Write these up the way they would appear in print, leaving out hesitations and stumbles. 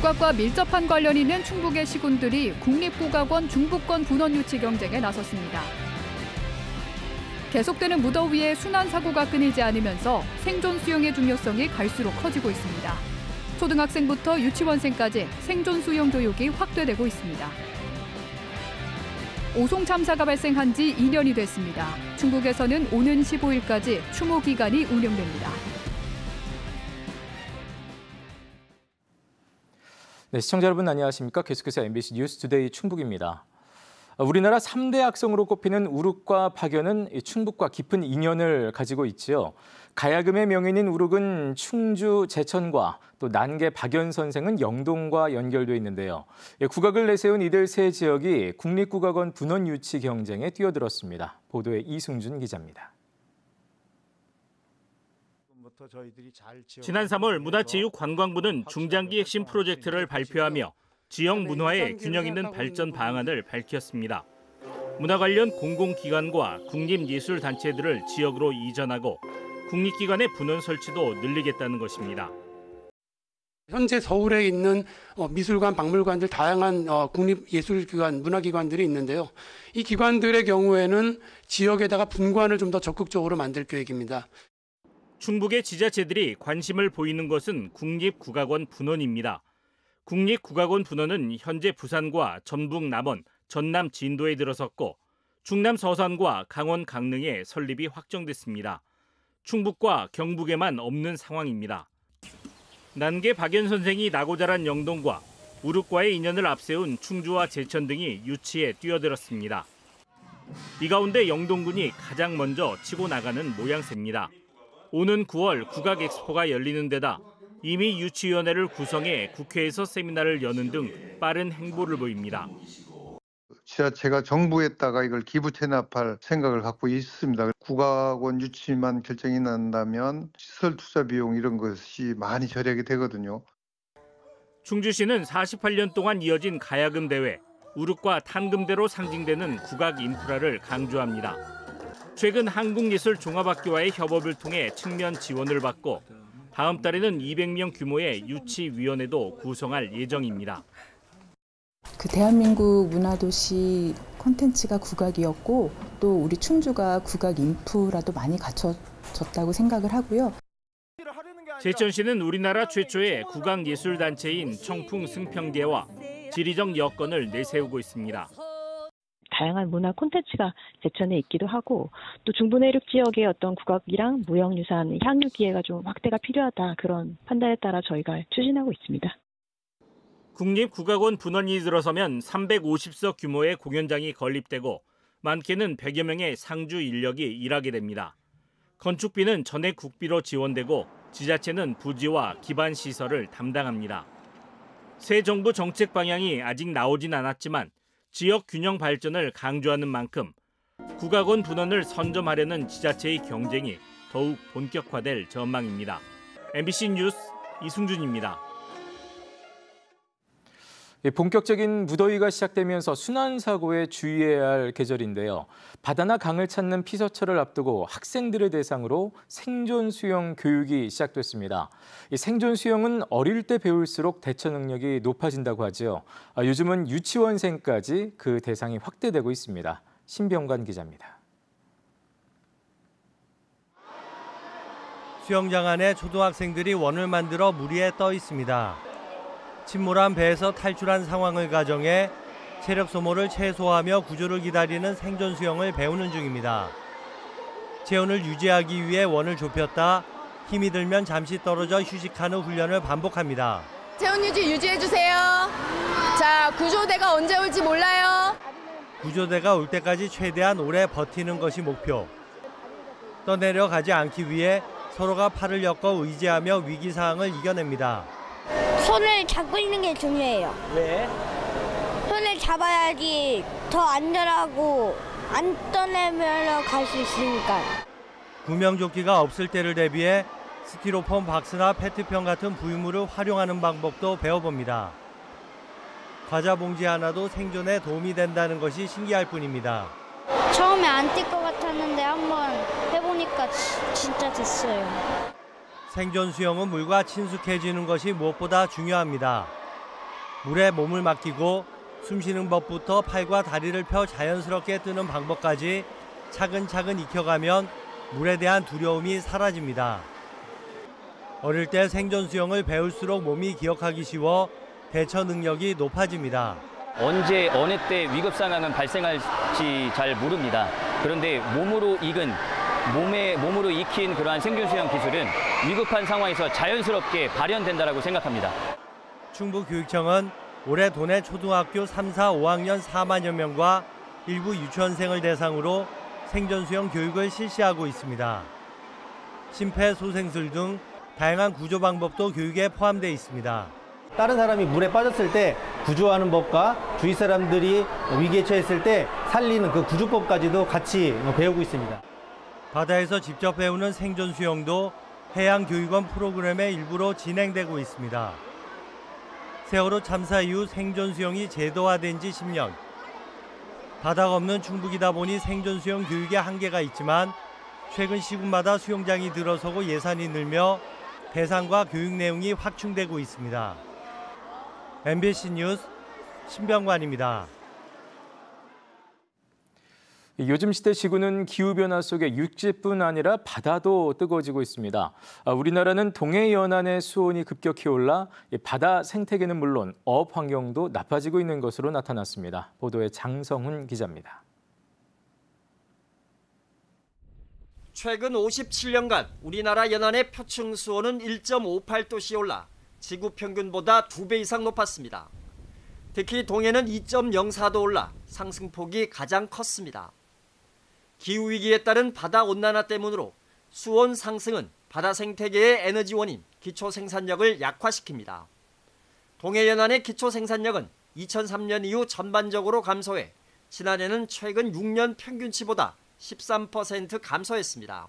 국악과 밀접한 관련이 있는 충북의 시군들이 국립국악원 중부권 분원 유치 경쟁에 나섰습니다. 계속되는 무더위에 순환사고가 끊이지 않으면서 생존 수영의 중요성이 갈수록 커지고 있습니다. 초등학생부터 유치원생까지 생존 수영 교육이 확대되고 있습니다. 오송 참사가 발생한 지 2년이 됐습니다. 충북에서는 오는 15일까지 추모 기간이 운영됩니다. 네, 시청자 여러분 안녕하십니까? 계속해서 MBC 뉴스투데이 충북입니다. 우리나라 3대 악성으로 꼽히는 우룩과 박연은 충북과 깊은 인연을 가지고 있지요. 가야금의 명인인 우룩은 충주 제천과 또 난계 박연 선생은 영동과 연결돼 있는데요. 국악을 내세운 이들 세 지역이 국립국악원 분원 유치 경쟁에 뛰어들었습니다. 보도에 이승준 기자입니다. 지난 3월 문화체육관광부는 중장기 핵심 프로젝트를 발표하며 지역 문화의 균형 있는 발전 방안을 밝혔습니다. 문화 관련 공공기관과 국립예술단체들을 지역으로 이전하고 국립기관의 분원 설치도 늘리겠다는 것입니다. 현재 서울에 있는 미술관, 박물관들 다양한 국립예술기관, 문화기관들이 있는데요. 이 기관들의 경우에는 지역에다가 분관을 좀 더 적극적으로 만들 계획입니다. 충북의 지자체들이 관심을 보이는 것은 국립국악원 분원입니다. 국립국악원 분원은 현재 부산과 전북 남원, 전남 진도에 들어섰고 충남 서산과 강원 강릉에 설립이 확정됐습니다. 충북과 경북에만 없는 상황입니다. 난계 박연 선생이 나고 자란 영동과 우룩과의 인연을 앞세운 충주와 제천 등이 유치에 뛰어들었습니다. 이 가운데 영동군이 가장 먼저 치고 나가는 모양새입니다. 오는 9월 국악 엑스포가 열리는 데다 이미 유치위원회를 구성해 국회에서 세미나를 여는 등 빠른 행보를 보입니다. 지자체가 정부에다가 이걸 기부 체납할 생각을 갖고 있습니다. 국악원 유치만 결정이 난다면 시설 투자 비용 이런 것이 많이 절약이 되거든요. 충주시는 48년 동안 이어진 가야금 대회, 우룩과 탄금대로 상징되는 국악 인프라를 강조합니다. 최근 한국예술종합학교와의 협업을 통해 측면 지원을 받고 다음 달에는 200명 규모의 유치위원회도 구성할 예정입니다. 대한민국 문화도시 콘텐츠가 국악이었고 또 우리 충주가 국악 인프라도 많이 갖춰졌다고 생각을 하고요. 제천시는 우리나라 최초의 국악예술단체인 청풍승평계와 지리적 여건을 내세우고 있습니다. 다양한 문화 콘텐츠가 제천에 있기도 하고 또 중부내륙 지역의 어떤 국악이랑 무형유산 향유 기회가 좀 확대가 필요하다 그런 판단에 따라 저희가 추진하고 있습니다. 국립국악원 분원이 들어서면 350석 규모의 공연장이 건립되고 많게는 100여 명의 상주 인력이 일하게 됩니다. 건축비는 전액 국비로 지원되고 지자체는 부지와 기반 시설을 담당합니다. 새 정부 정책 방향이 아직 나오진 않았지만 지역 균형 발전을 강조하는 만큼 국악원 분원을 선점하려는 지자체의 경쟁이 더욱 본격화될 전망입니다. MBC 뉴스 이승준입니다. 본격적인 무더위가 시작되면서 순환사고에 주의해야 할 계절인데요. 바다나 강을 찾는 피서철을 앞두고 학생들을 대상으로 생존 수영 교육이 시작됐습니다. 이 생존 수영은 어릴 때 배울수록 대처 능력이 높아진다고 하죠. 요즘은 유치원생까지 그 대상이 확대되고 있습니다. 신병관 기자입니다. 수영장 안에 초등학생들이 원을 만들어 물 위에 떠 있습니다. 침몰한 배에서 탈출한 상황을 가정해 체력 소모를 최소화하며 구조를 기다리는 생존 수영을 배우는 중입니다. 체온을 유지하기 위해 원을 좁혔다 힘이 들면 잠시 떨어져 휴식하는 훈련을 반복합니다. 체온 유지해주세요. 자, 구조대가 언제 올지 몰라요. 구조대가 올 때까지 최대한 오래 버티는 것이 목표. 떠내려가지 않기 위해 서로가 팔을 엮어 의지하며 위기 상황을 이겨냅니다. 손을 잡고 있는 게 중요해요. 왜? 손을 잡아야지 더 안전하고 안 떠내면 갈 수 있으니까. 구명조끼가 없을 때를 대비해 스티로폼 박스나 페트병 같은 부유물을 활용하는 방법도 배워봅니다. 과자 봉지 하나도 생존에 도움이 된다는 것이 신기할 뿐입니다. 처음에 안 뛸 것 같았는데 한번 해보니까 진짜 됐어요. 생존 수영은 물과 친숙해지는 것이 무엇보다 중요합니다. 물에 몸을 맡기고 숨쉬는 법부터 팔과 다리를 펴 자연스럽게 뜨는 방법까지 차근차근 익혀가면 물에 대한 두려움이 사라집니다. 어릴 때 생존 수영을 배울수록 몸이 기억하기 쉬워 대처 능력이 높아집니다. 언제 어느 때 위급 상황은 발생할지 잘 모릅니다. 그런데 몸으로 익힌 그러한 생존 수영 기술은 위급한 상황에서 자연스럽게 발현된다고 생각합니다. 충북교육청은 올해 도내 초등학교 3, 4, 5학년 4만여 명과 일부 유치원생을 대상으로 생존 수영 교육을 실시하고 있습니다. 심폐소생술 등 다양한 구조 방법도 교육에 포함되어 있습니다. 다른 사람이 물에 빠졌을 때 구조하는 법과 주위 사람들이 위기에 처했을 때 살리는 그 구조법까지도 같이 배우고 있습니다. 바다에서 직접 배우는 생존 수영도 해양교육원 프로그램의 일부로 진행되고 있습니다. 세월호 참사 이후 생존 수영이 제도화된 지 10년. 바다가 없는 충북이다 보니 생존 수영 교육에 한계가 있지만 최근 시군마다 수영장이 들어서고 예산이 늘며 대상과 교육 내용이 확충되고 있습니다. MBC 뉴스 신병관입니다. 요즘 시대 지구는 기후변화 속에 육지뿐 아니라 바다도 뜨거워지고 있습니다. 우리나라는 동해연안의 수온이 급격히 올라 바다 생태계는 물론 어업 환경도 나빠지고 있는 것으로 나타났습니다. 보도에 장성훈 기자입니다. 최근 57년간 우리나라 연안의 표층 수온은 1.58도씨 올라 지구 평균보다 2배 이상 높았습니다. 특히 동해는 2.04도 올라 상승폭이 가장 컸습니다. 기후위기에 따른 바다 온난화 때문으로 수온 상승은 바다 생태계의 에너지원인 기초생산력을 약화시킵니다. 동해연안의 기초생산력은 2003년 이후 전반적으로 감소해 지난해는 최근 6년 평균치보다 13% 감소했습니다.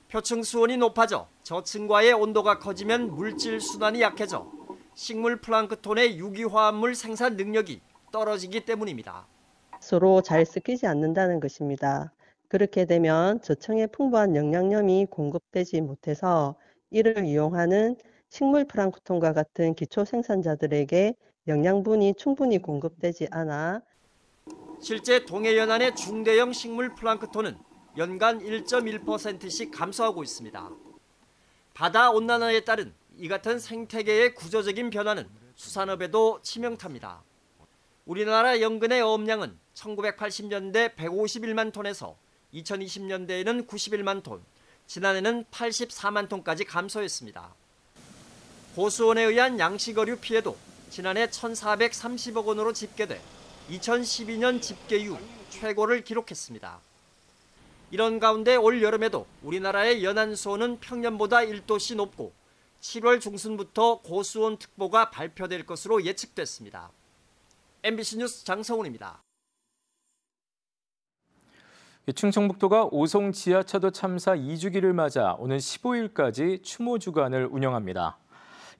표층 수온이 높아져 저층과의 온도가 커지면 물질 순환이 약해져 식물 플랑크톤의 유기화합물 생산 능력이 떨어지기 때문입니다. 서로 잘 섞이지 않는다는 것입니다. 그렇게 되면 저층에 풍부한 영양염이 공급되지 못해서 이를 이용하는 식물 플랑크톤과 같은 기초 생산자들에게 영양분이 충분히 공급되지 않아 실제 동해연안의 중대형 식물 플랑크톤은 연간 1.1%씩 감소하고 있습니다. 바다 온난화에 따른 이 같은 생태계의 구조적인 변화는 수산업에도 치명타입니다. 우리나라 연근의 어업량은 1980년대 151만 톤에서 2020년대에는 91만 톤, 지난해는 84만 톤까지 감소했습니다. 고수온에 의한 양식어류 피해도 지난해 1,430억 원으로 집계돼 2012년 집계 이후 최고를 기록했습니다. 이런 가운데 올 여름에도 우리나라의 연안 수온은 평년보다 1도씨 높고 7월 중순부터 고수온 특보가 발표될 것으로 예측됐습니다. MBC 뉴스 장성훈입니다. 충청북도가 오송 지하차도 참사 2주기를 맞아 오는 15일까지 추모 주간을 운영합니다.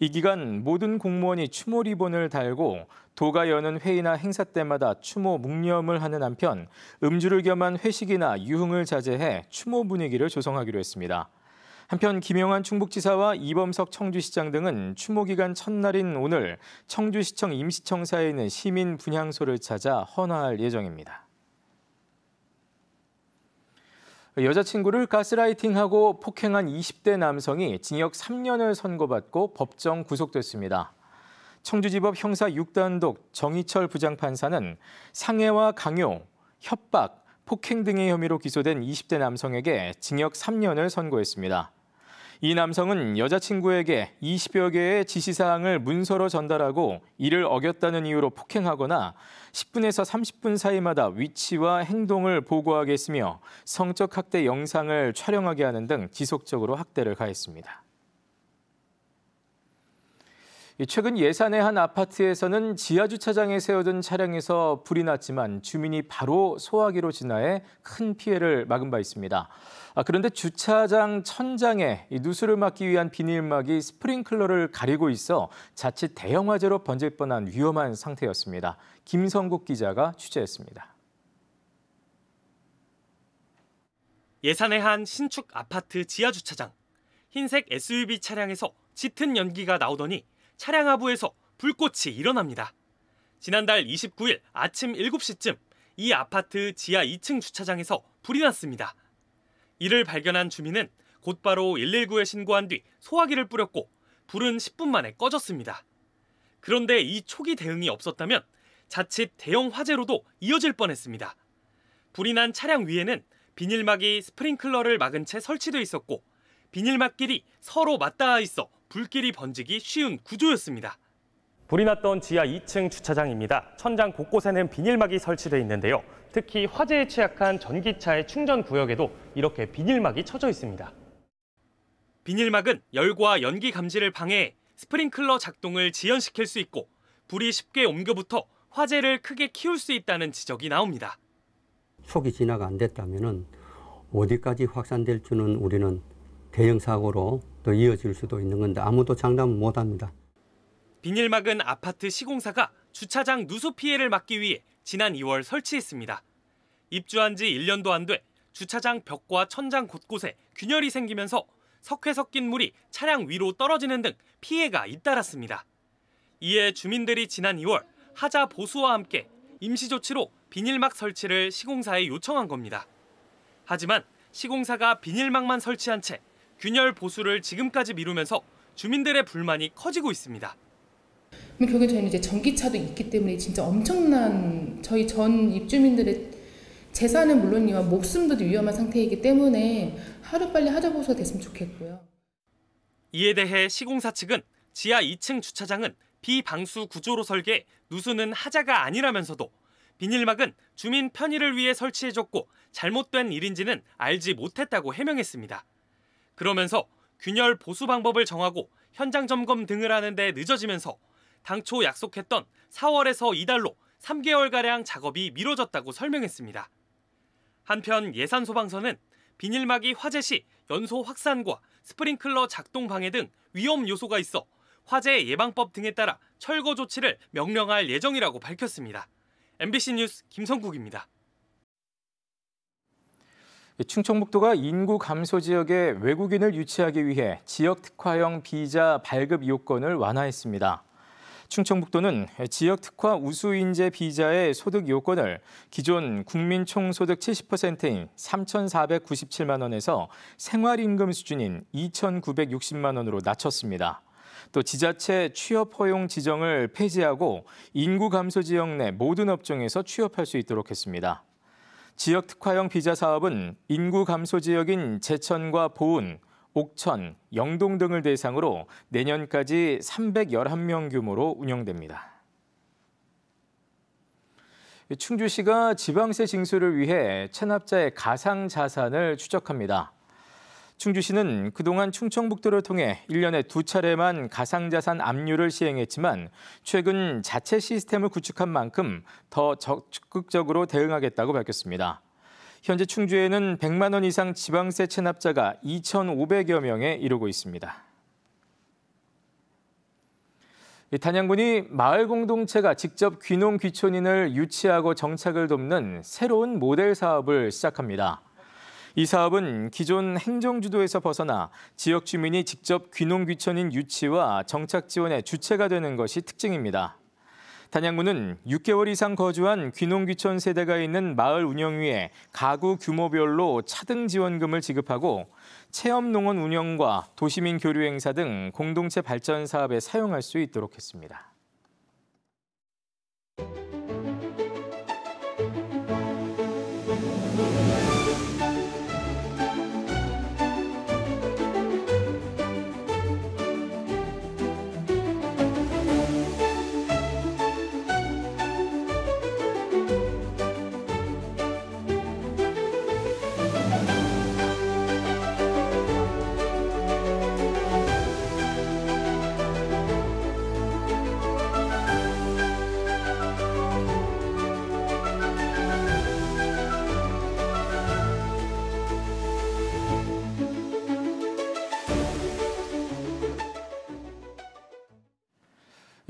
이 기간 모든 공무원이 추모 리본을 달고 도가 여는 회의나 행사 때마다 추모 묵념을 하는 한편 음주를 겸한 회식이나 유흥을 자제해 추모 분위기를 조성하기로 했습니다. 한편 김영환 충북지사와 이범석 청주시장 등은 추모 기간 첫날인 오늘 청주시청 임시청사에 있는 시민 분향소를 찾아 헌화할 예정입니다. 여자친구를 가스라이팅하고 폭행한 20대 남성이 징역 3년을 선고받고 법정 구속됐습니다. 청주지법 형사 6단독 정희철 부장판사는 상해와 강요, 협박, 폭행 등의 혐의로 기소된 20대 남성에게 징역 3년을 선고했습니다. 이 남성은 여자친구에게 20여 개의 지시사항을 문서로 전달하고 이를 어겼다는 이유로 폭행하거나 10분에서 30분 사이마다 위치와 행동을 보고하게 했으며 성적 학대 영상을 촬영하게 하는 등 지속적으로 학대를 가했습니다. 최근 예산의 한 아파트에서는 지하주차장에 세워둔 차량에서 불이 났지만 주민이 바로 소화기로 진화해 큰 피해를 막은 바 있습니다. 그런데 주차장 천장에 누수를 막기 위한 비닐막이 스프링클러를 가리고 있어 자칫 대형 화재로 번질 뻔한 위험한 상태였습니다. 김성국 기자가 취재했습니다. 예산의 한 신축 아파트 지하주차장. 흰색 SUV 차량에서 짙은 연기가 나오더니 차량 하부에서 불꽃이 일어납니다. 지난달 29일 아침 7시쯤 이 아파트 지하 2층 주차장에서 불이 났습니다. 이를 발견한 주민은 곧바로 119에 신고한 뒤 소화기를 뿌렸고 불은 10분 만에 꺼졌습니다. 그런데 이 초기 대응이 없었다면 자칫 대형 화재로도 이어질 뻔했습니다. 불이 난 차량 위에는 비닐막이 스프링클러를 막은 채 설치돼 있었고 비닐막끼리 서로 맞닿아 있어 불길이 번지기 쉬운 구조였습니다. 불이 났던 지하 2층 주차장입니다. 천장 곳곳에는 비닐막이 설치돼 있는데요. 특히 화재에 취약한 전기차의 충전 구역에도 이렇게 비닐막이 쳐져 있습니다. 비닐막은 열과 연기 감지를 방해해 스프링클러 작동을 지연시킬 수 있고 불이 쉽게 옮겨붙어 화재를 크게 키울 수 있다는 지적이 나옵니다. 초기 진화가 안 됐다면 어디까지 확산될지는 우리는 대형 사고로 또 이어질 수도 있는 건데 아무도 장담은 못합니다. 비닐막은 아파트 시공사가 주차장 누수 피해를 막기 위해 지난 2월 설치했습니다. 입주한 지 1년도 안 돼 주차장 벽과 천장 곳곳에 균열이 생기면서 석회 섞인 물이 차량 위로 떨어지는 등 피해가 잇따랐습니다. 이에 주민들이 지난 2월 하자 보수와 함께 임시 조치로 비닐막 설치를 시공사에 요청한 겁니다. 하지만 시공사가 비닐막만 설치한 채 균열 보수를 지금까지 미루면서 주민들의 불만이 커지고 있습니다. 결국에 저희는 이제 전기차도 있기 때문에 진짜 엄청난 저희 전 입주민들의 재산은 물론이와 목숨도 위험한 상태이기 때문에 하루빨리 하자 보수가 됐으면 좋겠고요. 이에 대해 시공사 측은 지하 2층 주차장은 비방수 구조로 설계해 누수는 하자가 아니라면서도 비닐막은 주민 편의를 위해 설치해줬고 잘못된 일인지는 알지 못했다고 해명했습니다. 그러면서 균열 보수 방법을 정하고 현장 점검 등을 하는데 늦어지면서 당초 약속했던 4월에서 이달로 3개월가량 작업이 미뤄졌다고 설명했습니다. 한편 예산소방서는 비닐막이 화재 시 연소 확산과 스프링클러 작동 방해 등 위험 요소가 있어 화재 예방법 등에 따라 철거 조치를 명령할 예정이라고 밝혔습니다. MBC 뉴스 김성국입니다. 충청북도가 인구 감소 지역에 외국인을 유치하기 위해 지역 특화형 비자 발급 요건을 완화했습니다. 충청북도는 지역 특화 우수 인재 비자의 소득 요건을 기존 국민 총소득 70%인 3,497만 원에서 생활임금 수준인 2,960만 원으로 낮췄습니다. 또 지자체 취업 허용 지정을 폐지하고 인구 감소 지역 내 모든 업종에서 취업할 수 있도록 했습니다. 지역 특화형 비자 사업은 인구 감소 지역인 제천과 보은, 옥천, 영동 등을 대상으로 내년까지 311명 규모로 운영됩니다. 충주시가 지방세 징수를 위해 체납자의 가상 자산을 추적합니다. 충주시는 그동안 충청북도를 통해 1년에 2차례만 가상자산 압류를 시행했지만 최근 자체 시스템을 구축한 만큼 더 적극적으로 대응하겠다고 밝혔습니다. 현재 충주에는 100만 원 이상 지방세 체납자가 2,500여 명에 이르고 있습니다. 단양군이 마을 공동체가 직접 귀농 귀촌인을 유치하고 정착을 돕는 새로운 모델 사업을 시작합니다. 이 사업은 기존 행정주도에서 벗어나 지역 주민이 직접 귀농 귀촌인 유치와 정착 지원의 주체가 되는 것이 특징입니다. 단양군은 6개월 이상 거주한 귀농 귀촌 세대가 있는 마을 운영위에 가구 규모별로 차등 지원금을 지급하고 체험 농원 운영과 도시민 교류 행사 등 공동체 발전 사업에 사용할 수 있도록 했습니다.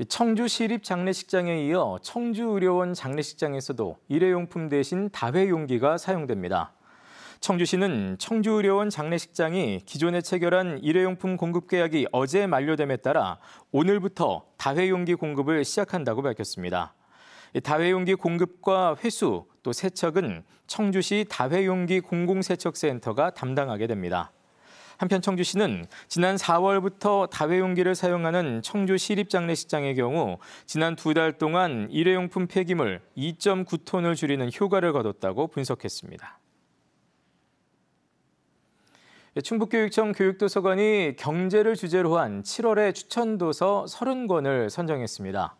청주시립 장례식장에 이어 청주의료원 장례식장에서도 일회용품 대신 다회용기가 사용됩니다. 청주시는 청주의료원 장례식장이 기존에 체결한 일회용품 공급 계약이 어제 만료됨에 따라 오늘부터 다회용기 공급을 시작한다고 밝혔습니다. 다회용기 공급과 회수 또 세척은 청주시 다회용기 공공세척센터가 담당하게 됩니다. 한편 청주시는 지난 4월부터 다회용기를 사용하는 청주 시립장례식장의 경우 지난 2달 동안 일회용품 폐기물 2.9톤을 줄이는 효과를 거뒀다고 분석했습니다. 충북교육청 교육도서관이 경제를 주제로 한 7월의 추천도서 30권을 선정했습니다.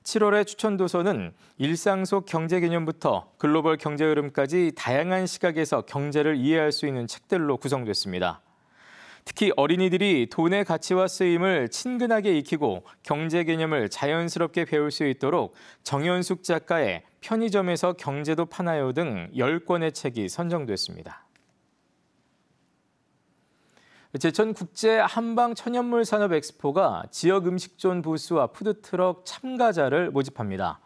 7월의 추천도서는 일상 속 경제 개념부터 글로벌 경제 흐름까지 다양한 시각에서 경제를 이해할 수 있는 책들로 구성됐습니다. 특히 어린이들이 돈의 가치와 쓰임을 친근하게 익히고 경제 개념을 자연스럽게 배울 수 있도록 정현숙 작가의 편의점에서 경제도 파나요 등 10권의 책이 선정됐습니다. 제천국제 한방천연물 산업 엑스포가 지역 음식존 부스와 푸드트럭 참가자를 모집합니다.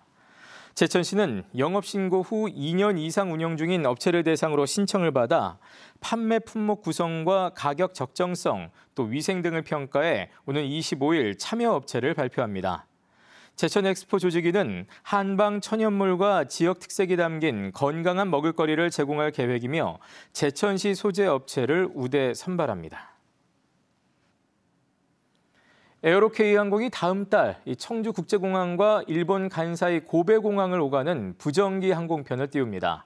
제천시는 영업신고 후 2년 이상 운영 중인 업체를 대상으로 신청을 받아 판매 품목 구성과 가격 적정성, 또 위생 등을 평가해 오는 25일 참여 업체를 발표합니다. 제천 엑스포 조직위는 한방 천연물과 지역 특색이 담긴 건강한 먹을거리를 제공할 계획이며 제천시 소재 업체를 우대 선발합니다. 에어로케이 항공이 다음 달 청주국제공항과 일본 간사이 고베공항을 오가는 부정기 항공편을 띄웁니다.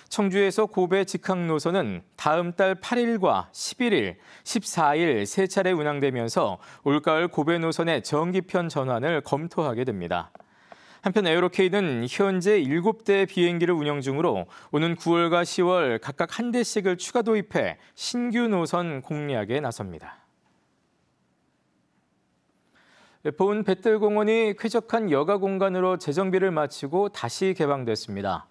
청주에서 고베 직항 노선은 다음 달 8일과 11일, 14일 세 차례 운항되면서 올가을 고베 노선의 정기편 전환을 검토하게 됩니다. 한편 에어로케이는 현재 7대의 비행기를 운영 중으로 오는 9월과 10월 각각 1대씩을 추가 도입해 신규 노선 공략에 나섭니다. 보은 뱃들공원이 쾌적한 여가 공간으로 재정비를 마치고 다시 개방됐습니다.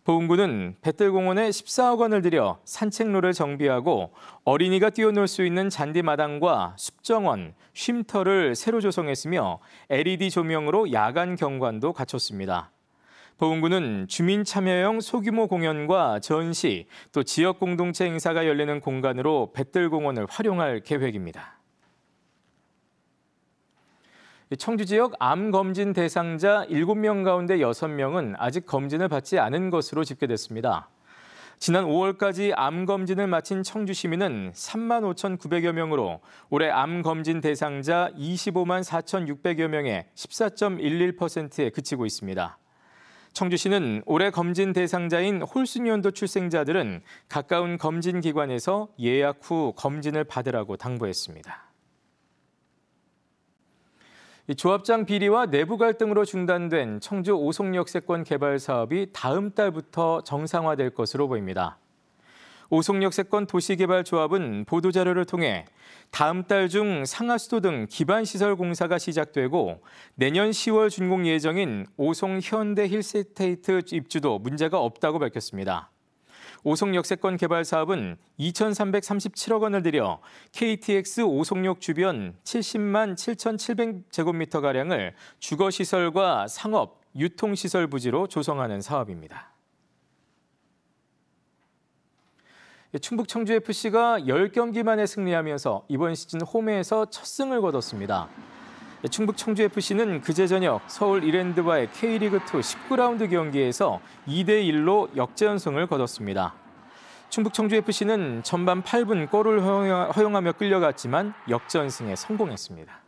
보은구는 뱃들공원에 14억 원을 들여 산책로를 정비하고 어린이가 뛰어놀 수 있는 잔디마당과 숲정원, 쉼터를 새로 조성했으며 LED 조명으로 야간 경관도 갖췄습니다. 보은구는 주민 참여형 소규모 공연과 전시, 또 지역 공동체 행사가 열리는 공간으로 뱃들공원을 활용할 계획입니다. 청주 지역 암 검진 대상자 7명 가운데 6명은 아직 검진을 받지 않은 것으로 집계됐습니다. 지난 5월까지 암 검진을 마친 청주 시민은 35,900여 명으로 올해 암 검진 대상자 25만 4,600여 명의 14.11%에 그치고 있습니다. 청주시는 올해 검진 대상자인 홀수년도 출생자들은 가까운 검진 기관에서 예약 후 검진을 받으라고 당부했습니다. 조합장 비리와 내부 갈등으로 중단된 청주 오송역세권 개발 사업이 다음 달부터 정상화될 것으로 보입니다. 오송역세권 도시개발조합은 보도자료를 통해 다음 달 중 상하수도 등 기반시설 공사가 시작되고 내년 10월 준공 예정인 오송 현대 힐스테이트 입주도 문제가 없다고 밝혔습니다. 오송역세권 개발 사업은 2,337억 원을 들여 KTX 오송역 주변 70만 7,700제곱미터가량을 주거시설과 상업, 유통시설 부지로 조성하는 사업입니다. 충북 청주FC가 10경기 만에 승리하면서 이번 시즌 홈에서 첫 승을 거뒀습니다. 충북 청주FC는 그제 저녁 서울 이랜드와의 K리그2 19라운드 경기에서 2대1로 역전승을 거뒀습니다. 충북 청주FC는 전반 8분 골을 허용하며 끌려갔지만 역전승에 성공했습니다.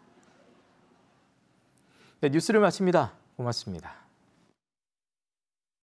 네, 뉴스를 마칩니다. 고맙습니다.